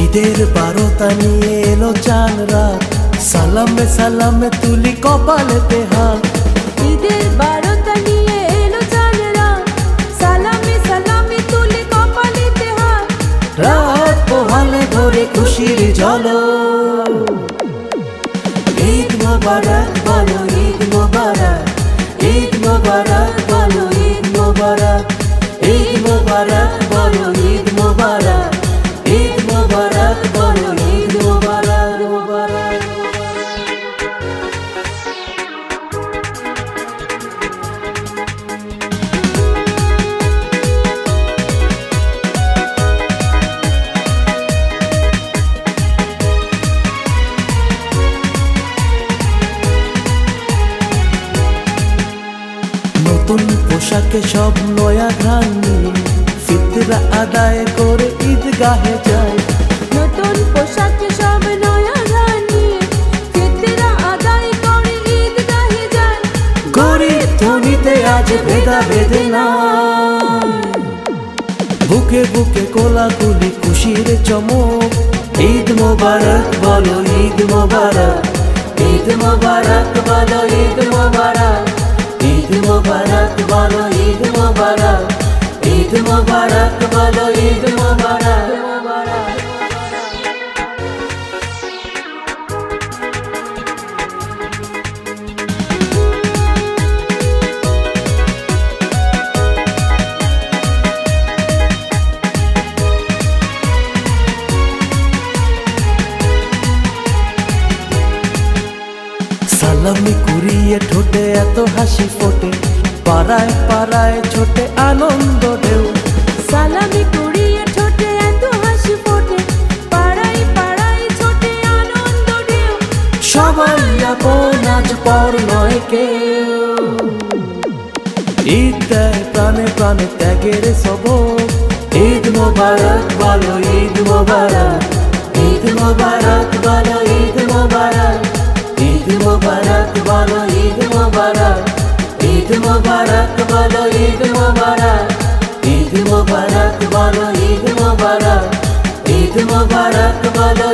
ঈদের বারোটা নিয়ে এলো চান রাত, সালামে সালামে তুলি কপালেতে হাত। ঈদের বারোটা নিয়ে এলো চান রাত, সালামে সালামে তুলি কপালেতে হাত। রাত পোহালে ভরে খুশির ঝলক, ঈদ মোবারক বলো ঈদ মোবারক, ঈদ মোবারক বলো ঈদ মোবারক, ঈদ মোবারক বলো ঈদ মোবারক, ঈদ মোবারক বলো ঈদ মোবারক মোবারক। নতুন পোশাকে সব নয়া ঘ্রাণ নিয়ে ফিতরা আদায় করে ঈদগাহে যায়। নতুন পোশাকে সব নয়া গান নিয়ে ফিতরা আদায় করে ঈদগাহে যায়। গরিব ধনীতে আজ ভেদা বেঁধে না, বুকে বুকে কোলাকুলি খুশির চমক। ঈদ মোবারক বলো ঈদ মোবারক, ঈদ মোবারক বলো ঈদ মোবারক, ঈদ মোবারক বলো ঈদ মোবারক, ঈদ মোবারক বলো ঈদ মোবারক মোবারক। সালামি কুড়িয়ে ঠোঁটে এত হাসি ফোটে, পাড়ায় পাড়ায় ছোটে আনন্দ ঢেউ। সালামি কুড়িয়ে ঠোঁটে এত হাসি ফোটে, পাড়ায় পাড়ায় ছোটে আনন্দ ঢেউ। সবাই আপন আজ পর নয় কেউ, ঈদ দেয় প্রাণে প্রাণে ত্যাগের সবক। ঈদ মোবারক বলো ঈদ মোবারক, ঈদ মোবারক বলো ঈদ মোবারক, ঈদ মোবারক বলো ঈদ মোবারক, ঈদ মোবারক বলো ঈদ মোবারক, ঈদ মোবারক বলো ঈদ মোবারক, ঈদ মোবারক বলো